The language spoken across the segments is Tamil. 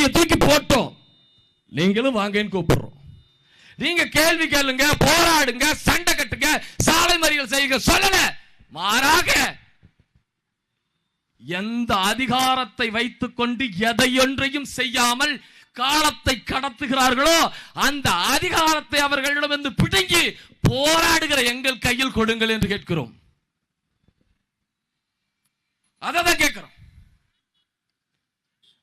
கொடியை தூக்கி போட்டோம், நீங்களும் வாங்கன்னு கூப்பிடுறோம். நீங்க கேள்வி கேளுங்க, போராடுங்க, சண்டை கட்டுங்க, சாலை மறியல் செய்யுங்க சொல்லல. மாறாக எந்த அதிகாரத்தை வைத்துக் கொண்டு எதையொன்றையும் செய்யாமல் காலத்தை கடத்துகிறார்களோ அந்த அதிகாரத்தை அவர்களிடமிருந்து பிடுங்கி போராடுகிற எங்கள் கையில் கொடுங்கள் என்று கேட்கிறோம். அதான் கேட்கிறோம்.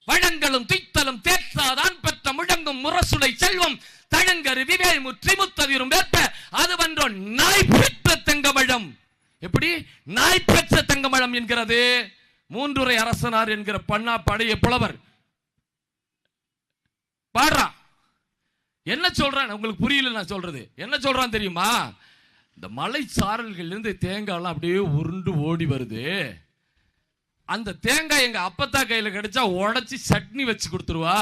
வழங்கலும் துய்த்தலும் தேற்றாதான் பெற்ற முழங்கும் முரசுடை செல்வம் தழங்கரு விவேல் முற்றி முத்தவிரும் வேற்ப அது வென்றோ நாய் பெற்ற தங்கமழம். எப்படி நாய் பெற்ற தங்கமழம் என்கிறது? மூன்றுரை அரசனார் என்கிற பழைய புலவர் பாடுறா. என்ன சொல்றான் உங்களுக்கு புரியல நான் சொல்றது. என்ன சொல்றான் தெரியுமா? இந்த மலை சாரல்கள் இருந்து தேங்காய்லாம் அப்படியே உருண்டு ஓடி வருது. அந்த தேங்காய் எங்க அப்பத்தா கையில கிடைச்சா உடைச்சு சட்னி வச்சு கொடுத்துருவா,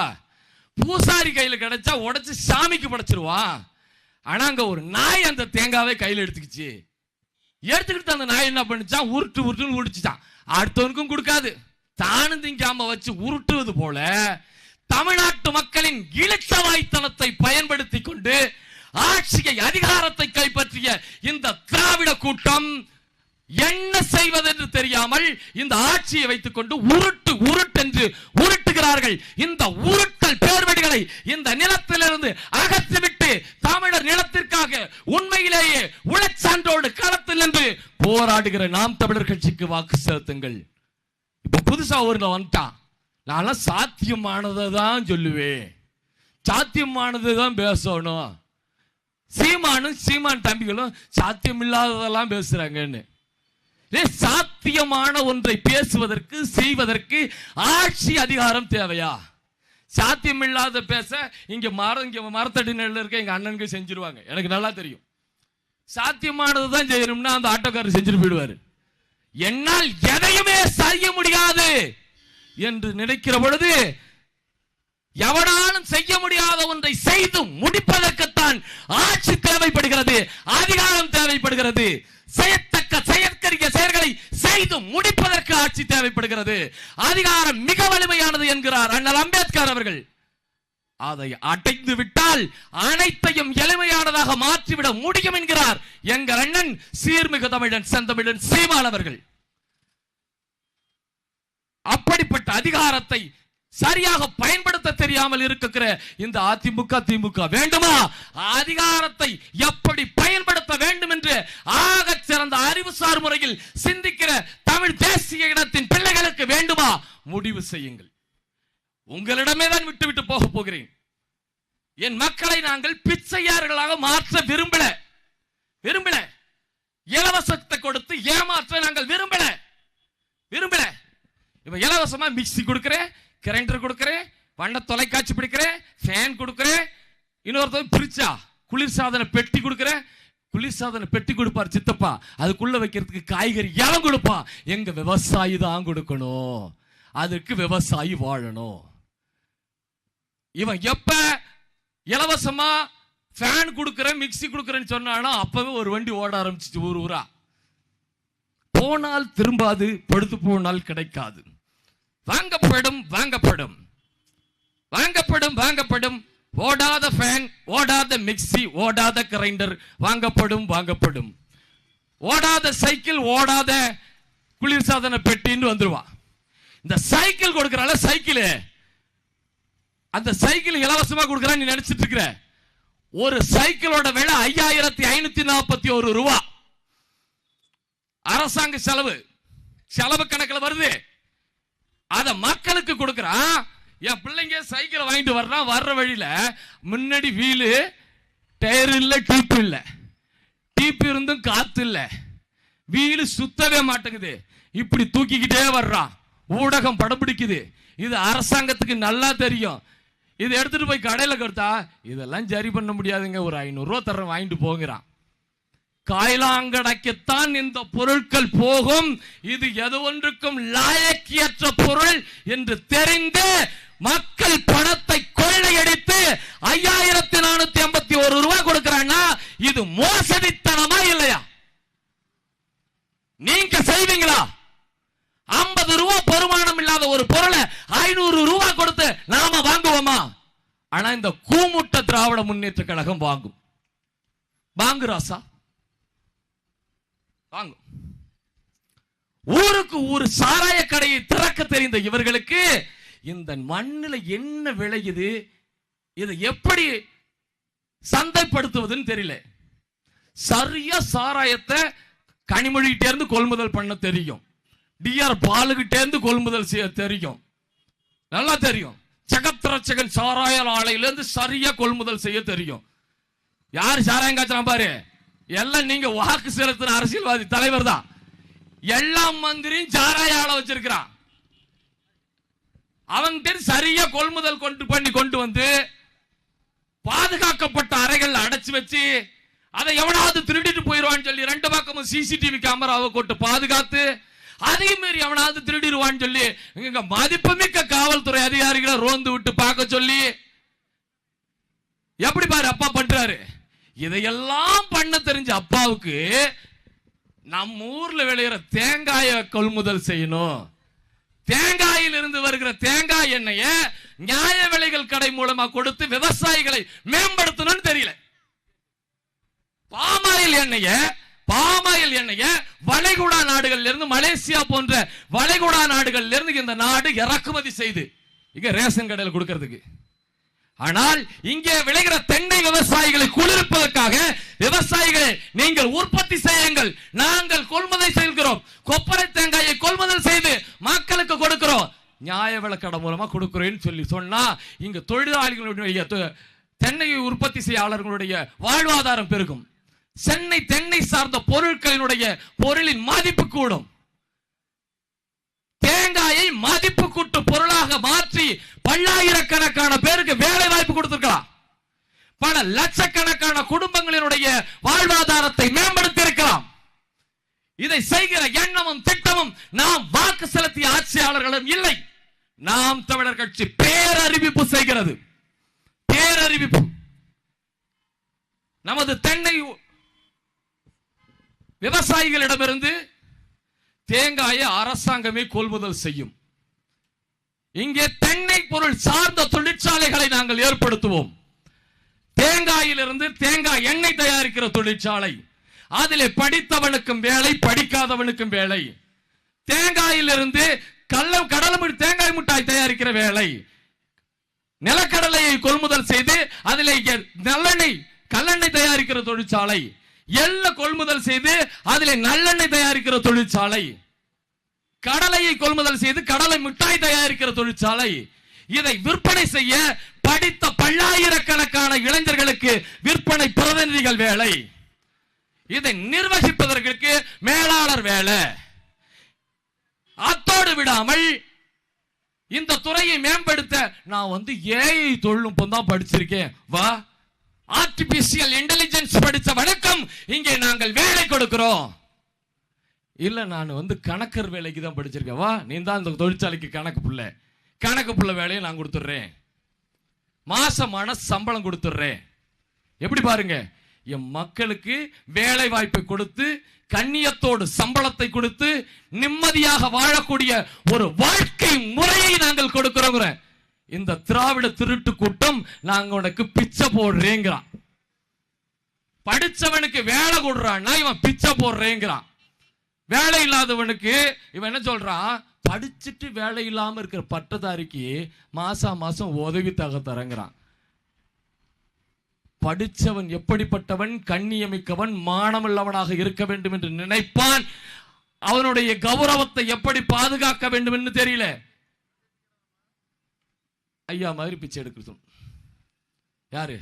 பூசாரி கையில கிடைச்சா உடைச்சு சாமிக்கு படைச்சிருவா. ஆனா அங்க ஒரு நாய் அந்த தேங்காவை கையில எடுத்துக்கிச்சு. எடுத்துக்கிட்டு அந்த நாய் என்ன பண்ணிச்சா, உருட்டு உருட்டுன்னு உடிச்சுட்டான். அடுத்தவனுக்கும் கொடுக்காது, தானும் திங்காம வச்சு உருட்டுவது போல தமிழ்நாட்டு மக்களின் இலட்சவாய்த்தனத்தை பயன்படுத்தி கொண்டு ஆட்சியை அதிகாரத்தை கைப்பற்றிய இந்த திராவிட கூட்டம் என்ன செய்வதென்று தெரியாமல் இந்த ஆட்சியை வைத்துக் கொண்டு உருட்டு உருட்டென்று உருட்டுகிறார்கள். இந்த உருட்டல் பேர்வடிகளை இந்த நிலத்திலிருந்து அகற்றிவிட்டு தமிழர் நிலத்திற்காக உண்மையிலேயே உழைச்சான்றோடு களத்தில் நின்று போராடுகிற நாம் தமிழர் கட்சிக்கு வாக்கு செலுத்துங்கள். இப்ப புதுசா ஒரு வந்துட்டான். நான் சாத்தியமானதை தான் சொல்லுவேன், சாத்தியமானதை தான் பேசணும். சீமான் தம்பிகளும் சாத்தியம் இல்லாததெல்லாம் பேசுறாங்கன்னு. சாத்தியமான ஒன்றை பேசுவதற்கு செய்வதற்கு ஆட்சி அதிகாரம் தேவையா? சாத்தியம் இல்லாத பேச இங்க மரத்தடி நெல்ல இருக்க எங்க அண்ணனுக்கு செஞ்சிருவாங்க, எனக்கு நல்லா தெரியும். சாத்தியமானதுதான் செய்யணும்னா அந்த ஆட்டோக்காரர் செஞ்சுட்டு போயிடுவாரு. என்னால் எதையுமே செய்ய முடியாது என்று நினைக்கிற பொழுது எவனாலும் செய்ய முடியாத ஒன்றை செய்து முடிப்பதற்குத்தான் ஆட்சி தேவைப்படுகிறது, அதிகாரம் தேவைப்படுகிறது. செய்யத்தக்க செயற்கரிய செயல்களை செய்து முடிப்பதற்கு ஆட்சி தேவைப்படுகிறது. அதிகாரம் மிக வலிமையானது என்கிறார் அண்ணல் அம்பேத்கர் அவர்கள். அதை அடைந்து விட்டால் அனைத்தையும் எளிமையானதாக மாற்றிவிட முடியும் என்கிறார் எங்கள் அண்ணன் சீர்மிகு தமிழன் செந்தமிழன் சீமான் அவர்கள். அப்படிப்பட்ட அதிகாரத்தை சரியாக பயன்படுத்த தெரியாமல் இருக்கிற இந்த அதிமுக திமுக வேண்டுமா? அதிகாரத்தை எப்படி பயன்படுத்த வேண்டும் என்று ஆக சிறந்த அறிவுசார் முறையில் சிந்திக்கிற தமிழ் தேசிய இனத்தின் பிள்ளைகளுக்கு வேண்டுமா? முடிவு செய்யுங்கள். உங்களிடமே தான் விட்டு போக போகிறேன். என் மக்களை நாங்கள் பிச்சையார்களாக மாற்ற விரும்பல. இலவசத்தை கொடுத்து ஏமாற்ற நாங்கள் விரும்பல. இலவசமா மிக்சி கொடுக்கிறேன், கிரைண்டர் கொடுக்கிறேன், வண்ண தொலைக்காட்சி பிடிக்கிறேன், ஃபேன் கொடுக்கிறேன், இன்னொருத்தர் பிரிச்சா குளிர்சாதன பெட்டி கொடுக்கிறேன். குளிர்சாதன பெட்டி கொடுப்பார் சித்தப்பா, அதுக்குள்ள வைக்கிறதுக்கு காய்கறி எவன் கொடுப்பான்? எங்க விவசாயி தான் கொடுக்கணும். அதுக்கு விவசாயி வாழணும். இவன் எப்ப இலவசமா ஃபேன் கொடுக்கிறேன் மிக்சி கொடுக்கிறேன்னு சொன்னானோ அப்பவே ஒரு வண்டி ஓட ஆரம்பிச்சிச்சு ஊர் ஊரா. போனால் திரும்பாது, படுத்து போனால் கிடைக்காது. வாங்கப்படும். ஓடாத ஃபேன், ஓடாத மிக்சி, ஓடாத கிரைண்டர் வாங்கப்படும். ஓடாத சைக்கிள், ஓடாத குளிர்சாதன பெட்டின்னு வந்துருவா. இந்த சைக்கிள் கொடுக்கறால சைக்கிள், அந்த சைக்கிள் இலவசமா கொடுக்கறான்னு நீ நினைச்சிட்டு இருக்கிற. ஒரு சைக்கிளோட விலை 5541 ரூபாய். அரசாங்க செலவு கணக்கில் வருது. அத மக்களுக்கு கொடுக்கறான். என் பிள்ளைங்க சைக்கிள் வாங்கிட்டு வர்ற வழியில முன்னாடி வீலு டயர் இல்ல, டீப் இருந்தும் காத்து இல்ல, வீலு சுத்தவே மாட்டேங்குது. இப்படி தூக்கிக்கிட்டே வர்றான். ஊடகம் படம் பிடிக்குது. இது அரசாங்கத்துக்கு நல்லா தெரியும். இதை எடுத்துட்டு போய் கடையில கொடுத்தா இதெல்லாம் சரி பண்ண முடியாதுங்க, ஒரு 500 ரூபா தர வாங்கிட்டு போகிறான். காய்லாங்கடைக்குத்தான் இந்த பொருட்கள் போகும். இது எது ஒன்றுக்கும் லாயக்கியற்ற பொருள் என்று தெரிந்து மக்கள் பணத்தை கொள்ளையடித்து 5451 ரூபாய் கொடுக்கிறான்னா இது மோசடித்தனமா இல்லையா? நீங்க செய்வீங்களா? 50 ரூபாய் பெருமானம் இல்லாத ஒரு பொருளை 500 ரூபாய் கொடுத்து நாம வாங்குவோம். ஆனா இந்த கூமுட்ட திராவிட முன்னேற்ற கழகம் வாங்கும். வாங்கு ராசா, வாங்கும். ஊருக்கு ஊர் சாராய கடையை திறக்க தெரிந்த இவர்களுக்கு இந்த மண்ணில் என்ன விளையுது, இதை எப்படி சந்தைப்படுத்துவதுன்னு தெரியல. சரியா சாராயத்தை கனிமொழிகிட்டே இருந்து கொள்முதல் பண்ண தெரியும், டிஆர் பாலுகிட்டே இருந்து கொள்முதல் செய்ய தெரியும், நல்லா தெரியும். சகத்ரட்சகன் சாராய ஆலையிலிருந்து சரியா கொள்முதல் செய்ய தெரியும். யாரு சாராயம் காய்ச்சலாம் பாரு, எல்லாம் நீங்க வாக்கு செலுத்தின அரசியல்வாதி தலைவர் தான். எல்லா மந்திரியும் சாராய ஆலை வச்சிருக்கிறான். அவங்க சரியா கொள்முதல் கொண்டு வந்து பாதுகாக்கப்பட்ட அறைகள் அடைச்சு வச்சு அதை எவனாவது திருடிட்டு போயிடுவான்னு சொல்லி 2 பக்கமும் சிசிடிவி கேமராவை கொண்டு பாதுகாத்து, அதே மாதிரி எவனாவது திருடிடுவான்னு சொல்லி இங்க மதிப்புமிக்க காவல்துறை அதிகாரிகளை ரோந்து விட்டு பார்க்க சொல்லி எப்படி பாரு அப்பா பண்றாரு. இதையெல்லாம் பண்ண தெரிஞ்ச அப்பாவுக்கு நம்ம ஊர்ல விளையிற தேங்காயை கொள்முதல் செய்யணும், தேங்காயில் இருந்து வருகிற தேங்காய் எண்ணெய நியாய விலைகள் கடை மூலமா கொடுத்து விவசாயிகளை மேம்படுத்தணும்னு தெரியல. பாமாயில் எண்ணெய வளைகுடா நாடுகள்ல இருந்து, மலேசியா போன்ற வளைகுடா நாடுகள்ல இருந்து இந்த நாடு இறக்குமதி செய்து இங்க ரேஷன் கடையில் கொடுக்கிறதுக்கு. ஆனால் இங்கே விளைகிற தென்னை விவசாயிகளை குளிர்ப்பதற்காக விவசாயிகளை நீங்கள் உற்பத்தி செய்யுங்கள், நாங்கள் கொள்முதல் செய்கிறோம், கொப்பரை தேங்காயை கொள்முதல் செய்து மக்களுக்கு கொடுக்கிறோம், நியாய விலைக்கடை மூலமா கொடுக்கிறேன்னு சொல்லி சொன்னா இங்க தொழிலாளிகளுடைய தென்னை உற்பத்தி செய்யாளர்களுடைய வாழ்வாதாரம் பெருகும். சென்னை தென்னை சார்ந்த பொருளின் மதிப்பு கூடும். தேங்காயை மதிப்பு கூட்டு பொருளாக மாற்றி பல்லாயிரக்கணக்கான பேருக்கு வேலை வாய்ப்பு கொடுத்திருக்கலாம். பல லட்சக்கணக்கான குடும்பங்களினுடைய வாழ்வாதாரத்தை மேம்படுத்தி இருக்கலாம். இதை செய்கிற எண்ணமும் திட்டமும் நாம் வாக்கு செலுத்திய ஆட்சியாளர்களும் இல்லை. நாம் தமிழர் கட்சி பேரறிவிப்பு செய்கிறது. பேரறிவிப்பு. நமது தென்னை விவசாயிகளிடமிருந்து தேங்காயை அரசாங்கமே கொள்முதல் செய்யும். இங்கே தென்னை பொருள் சார்ந்த தொழிற்சாலைகளை நாங்கள் ஏற்படுத்துவோம். தேங்காயிலிருந்து தேங்காய் எண்ணெய் தயாரிக்கிற தொழிற்சாலை, அதிலே படித்தவனுக்கும் வேலை, படிக்காதவனுக்கும் வேலை. தேங்காயிலிருந்து தேங்காய் மிட்டாய் தயாரிக்கிற வேலை, நிலக்கடலையை கொள்முதல் செய்து அதிலே கல்லெண்ணெய் தயாரிக்கிற தொழிற்சாலை, எள்ளு கொள்முதல் செய்து அதிலே நல்லெண்ணெய் தயாரிக்கிற தொழிற்சாலை, கடலையை கொள்முதல் செய்து கடலை மிட்டாய் தயாரிக்கிற தொழிற்சாலை. இதை விற்பனை செய்ய படித்த பல்லாயிரக்கணக்கான இளைஞர்களுக்கு விற்பனை பிரதிநிதிகள் வேலை. இதை நிர்வகிப்பதற்கு மேலாளர் வேலை. அத்தோடு விடாமல் இந்த துறையை மேம்படுத்த நான் ஏஐ தொழில்நுட்பம் தான் படிச்சிருக்கேன், வா ஆர்டிபிஷியல் இன்டெலிஜென்ஸ் படிச்ச வணக்கம், இங்கே நாங்கள் வேலை கொடுக்கிறோம். இல்ல நான் கணக்கர் வேலைக்கு தான் படிச்சிருக்கேன், வா நீ தான் இந்த தொழிற்சாலைக்கு கணக்கு புள்ள வேலையை நான் கொடுத்துடுறேன், மாசமான சம்பளம் கொடுத்துடுறேன். எப்படி பாருங்க, என் மக்களுக்கு வேலை வாய்ப்பை கொடுத்து கண்ணியத்தோடு சம்பளத்தை கொடுத்து நிம்மதியாக வாழக்கூடிய ஒரு வாழ்க்கை முறையை நாங்கள் கொடுக்கிறோம். இந்த திராவிட திருட்டு கூட்டம் நாங்க உனக்கு பிச்சை போடுறேங்கிறான். படிச்சவனுக்கு வேலை கொடுறான்னா இவன் பிச்சை போடுறேங்கிறான். வேலை இல்லாதவனுக்கு இவன் என்ன சொல்றான், படிச்சுட்டு வேலை இல்லாம இருக்கிற பட்டதாரிக்கு மாசம் உதவி தரங்கிறான். படிச்சவன் எப்படிப்பட்டவன், கண்ணியமிக்கவன், மானமுள்ளவனாக இருக்க வேண்டும் என்று நினைப்பான். அவனுடைய கௌரவத்தை எப்படி பாதுகாக்க வேண்டும் என்று தெரியல. ஐயா மாதிரி பிச்சை எடுக்கணும். யாரு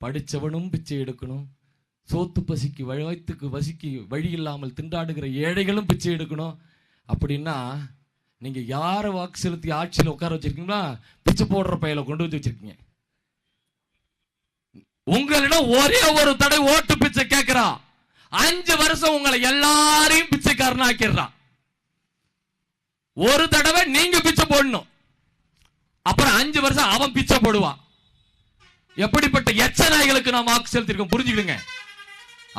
படிச்சவனும் பிச்சை எடுக்கணும், சோத்து பசிக்கு வயிற்றுக்கு வசிக்கு வழி இல்லாமல் திண்டாடுகிற ஏழைகளும் பிச்சை எடுக்கணும். அப்படின்னா நீங்க யார வாக்கு செலுத்தி ஆட்சியில் உட்கார வச்சிருக்கீங்களா, பிச்சை போடுற பையில கொண்டு வந்து வச்சிருக்கீங்க. உங்களிடம் ஒரே ஒரு தடவை ஓட்டு பிச்சை கேட்கிறான், 5 வருஷம் உங்களை எல்லாரையும் பிச்சைக்காரன் ஆக்கிடுறான். ஒரு தடவை நீங்க பிச்சை போடணும், அப்புறம் 5 வருஷம் அவன் பிச்சை போடுவான். எப்படிப்பட்ட எச்ச நாய்களுக்கு நாம் வாக்கு செலுத்திருக்கோம் புரிஞ்சுக்கிடுங்க.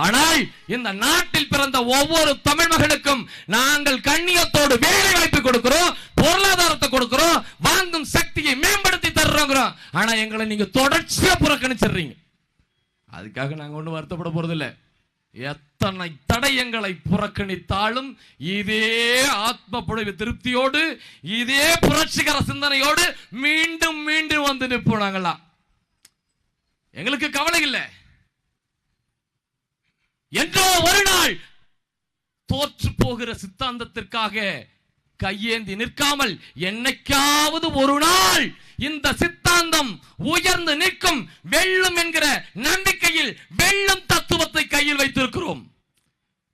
ஆனால் இந்த நாட்டில் பிறந்த ஒவ்வொரு தமிழ் மகனுக்கும் நாங்கள் கண்ணியத்தோடு வேலை வாய்ப்பு கொடுக்கிறோம், பொருளாதாரத்தை கொடுக்கிறோம், வாங்கும் சக்தியை மேம்படுத்தி தர்றோம். இருக்கிறோம், ஆனா எங்களை நீங்க தொடர்ச்சியா புறக்கணிச்சிடுறீங்க. அதுக்காக நாங்க ஒன்றும் வருத்தப்பட போறதில்லை. எத்தனை தடயங்களை புறக்கணித்தாலும் இதே ஆத்ம பொழிவு திருப்தியோடு, இதே புரட்சிகர சிந்தனையோடு மீண்டும் மீண்டும் வந்து நிற்போம். நாங்கெல்லாம் எங்களுக்கு கவலை இல்லை. என்றோ ஒரு நாள் தோற்று போகிற சித்தாந்தத்திற்காக கையேந்தி நிற்காமல், என்னைக்காவது ஒரு நாள் இந்த சித்தாந்தம் உயர்ந்து நிற்கும், வெல்லும் என்கிற நம்பிக்கையில் வெல்லும் தத்துவத்தை கையில் வைத்திருக்கிறோம்.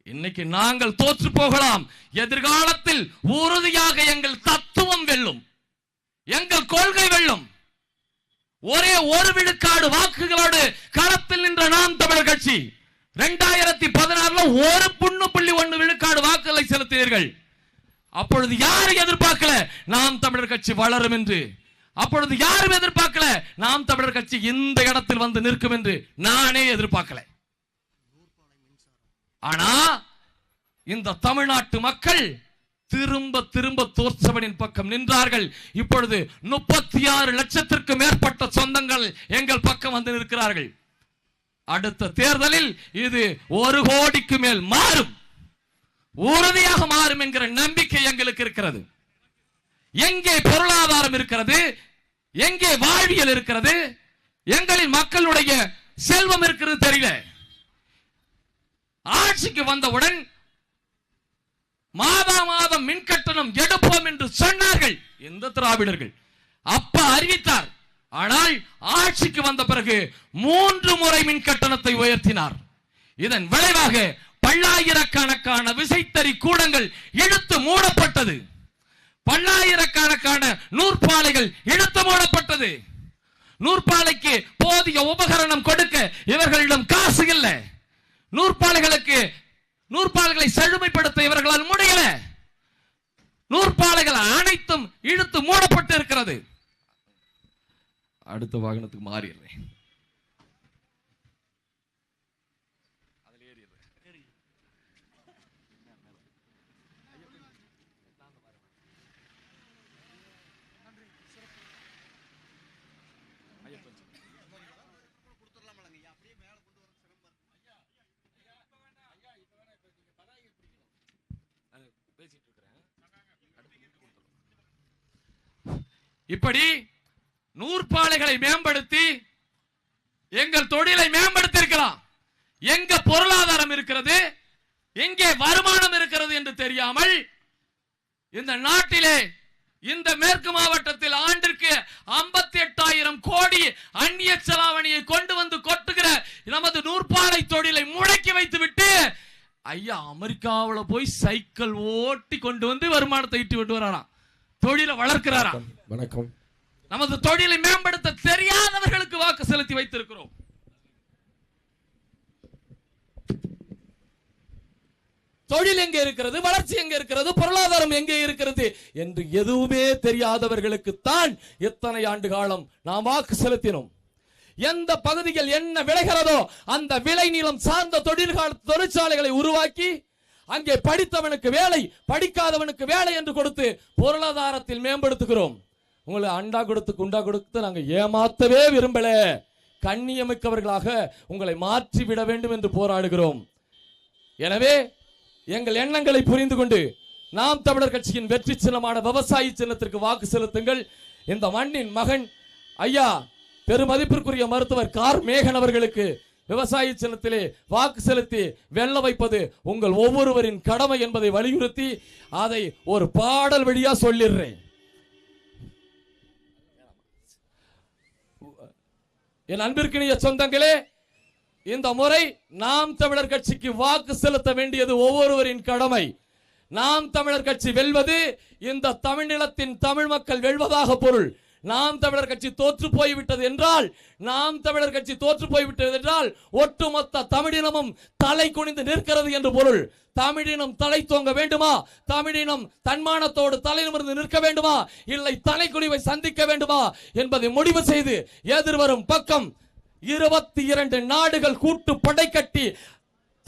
இன்னைக்கு நாங்கள் தோற்று போகலாம், எதிர்காலத்தில் உறுதியாக எங்கள் தத்துவம் வெல்லும், எங்கள் கொள்கை வெல்லும். ஒரே ஒரு விழுக்காடு வாக்குகளோடு களத்தில் நின்ற நாம் தமிழர் கட்சி 2016 1.1 விழுக்காடு வாக்குகளை செலுத்தினீர்கள். அப்பொழுது யாரும் எதிர்பார்க்கல நாம் தமிழர் கட்சி வளரும் என்று. அப்பொழுது யாரும் எதிர்பார்க்கல நாம் தமிழர் கட்சி இந்த இடத்தில் வந்து நிற்கும் என்று. நானே எதிர்பார்க்கல. ஆனா இந்த தமிழ்நாட்டு மக்கள் திரும்ப திரும்ப தோற்றவனின் பக்கம் நின்றார்கள். இப்பொழுது 36 லட்சத்திற்கு மேற்பட்ட சொந்தங்கள் எங்கள் பக்கம் வந்து நிற்கிறார்கள். அடுத்த தேர்தலில் இது 1 கோடிக்கு மேல் மாறும், உறுதியாக மாறும் என்கிற நம்பிக்கை எங்களுக்கு இருக்கிறது. எங்கே பொருளாதாரம் இருக்கிறது, எங்கே வாழ்வியல் இருக்கிறது, எங்களின் மக்களுடைய செல்வம் இருக்கிறது தெரியல. ஆட்சிக்கு வந்தவுடன் மாதா மாதம் மின் கட்டணம் எடுப்போம் என்று சொன்னார்கள் இந்த திராவிடர்கள். அப்ப அறிவித்தார். ஆனால் ஆட்சிக்கு வந்த பிறகு 3 முறை மின் கட்டணத்தை உயர்த்தினார். இதன் விளைவாக பல்லாயிரக்கணக்கான விசைத்தறி கூடங்கள் இழுத்து மூடப்பட்டது. பல்லாயிரக்கணக்கான நூற்பாலைகள் இழுத்து மூடப்பட்டது. நூற்பாலைக்கு போதிய உபகரணம் கொடுக்க இவர்களிடம் காசு இல்லை. நூற்பாலைகளை செழுமைப்படுத்த இவர்களால் முடியல. நூற்பாலைகள் அனைத்தும் இழுத்து மூடப்பட்டு இருக்கிறது. அடுத்த வாகனத்துக்கு மாறிடுறேன். இப்படி நூற்பாலைகளை மேம்படுத்தி எங்கள் தொழிலை மேம்படுத்தி இருக்கலாம். எங்க பொருளாதாரம் இருக்கிறது, எங்கே வருமானம் இருக்கிறது என்று தெரியாமல் இந்த நாட்டிலே இந்த மேற்கு மாவட்டத்தில் ஆண்டிற்கு 58,000 கோடி அந்நிய செலாவணியை கொண்டு வந்து கொட்டுகிற நமது நூற்பாலை தொழிலை முடக்கி வைத்து விட்டு ஐயா அமெரிக்காவில் போய் சைக்கிள் ஓட்டி கொண்டு வந்து வருமானத்தை ஈட்டி விட்டு வராராம், தொழிலை வளர்க்கிறாராம். வணக்கம். நமது தொழிலை மேம்படுத்த தெரியாதவர்களுக்கு வாக்கு செலுத்தி வைத்திருக்கிறோம். தொழில் எங்கே இருக்கிறது, வளர்ச்சி எங்கே இருக்கிறது, பொருளாதாரம் எங்கே இருக்கிறது என்று எதுவுமே தெரியாதவர்களுக்கு தான் எத்தனை ஆண்டு காலம் நாம் வாக்கு செலுத்தினோம். எந்த பகுதியில் என்ன விளைகிறதோ அந்த விளை நிலம் சார்ந்த தொழிற்சாலைகளை உருவாக்கி அங்கே படித்தவனுக்கு வேலை, படிக்காதவனுக்கு வேலை என்று கொடுத்து பொருளாதாரத்தில் மேம்படுத்துகிறோம். உங்களை அண்டா கொடுத்து குண்டா கொடுத்து நாங்கள் ஏமாத்தவே விரும்பல. கண்ணியமிக்கவர்களாக உங்களை மாற்றி விட வேண்டும் என்று போராடுகிறோம். எனவே எங்கள் எண்ணங்களை புரிந்து கொண்டு நாம் தமிழர் கட்சியின் வெற்றி சின்னமான விவசாயி சின்னத்திற்கு வாக்கு செலுத்துங்கள். இந்த மண்ணின் மகன் ஐயா பெருமதிப்பிற்குரிய மருத்துவர் கார் மேகன் அவர்களுக்கு விவசாயி சின்னத்திலே வாக்கு செலுத்தி வெல்ல வைப்பது உங்கள் ஒவ்வொருவரின் கடமை என்பதை வலியுறுத்தி அதை ஒரு பாடல் வழியா சொல்லிடுறேன். என் அன்பிற்கினிய சொந்தங்களே, இந்த முறை நாம் தமிழர் கட்சிக்கு வாக்கு செலுத்த வேண்டியது ஒவ்வொருவரின் கடமை. நாம் தமிழர் கட்சி வெல்வது இந்த தமிழ்நிலத்தின் தமிழ் மக்கள் வெல்வதாக பொருள். நாம் தமிழர் கட்சி தோற்று போய்விட்டது என்றால், நாம் தமிழர் கட்சி தோற்று போய்விட்டது என்றால் ஒட்டுமொத்த தமிழினமும் தலை குனிந்து நிற்கிறது என்று பொருள். தமிழினம் தலை தோங்க வேண்டுமா, தமிழினம் தன்மானத்தோடு தலை நிமிர்ந்து நிற்க வேண்டுமா, இல்லை தலைக்குனிவை சந்திக்க வேண்டுமா என்பதை முடிவு செய்து எதிர்வரும் பக்கம் 22 நாடுகள் கூட்டு படை கட்டி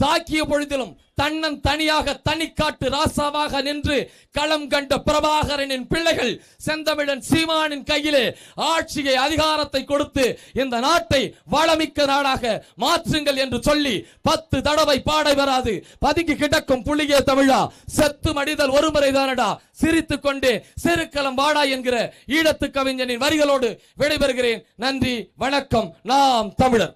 தாக்கிய பொழுதிலும் தன்னன் தனியாக தனிக்காட்டு ராசாவாக நின்று களம் கண்ட பிரபாகரனின் பிள்ளைகள் செந்தமிழன் சீமானின் கையிலே ஆட்சியை அதிகாரத்தை கொடுத்து இந்த நாட்டை வளமிக்க நாடாக மாற்றுங்கள் என்று சொல்லி 10 தடவை பாடை வராது பதுங்கி கிடக்கும் புலியே தமிழா, செத்து மடிதல் ஒருமுறை தானடா, சிரித்துக் கொண்டே செருக்களம் வாடா என்கிற ஈழத்து கவிஞனின் வரிகளோடு விடைபெறுகிறேன். நன்றி, வணக்கம். நாம் தமிழர்.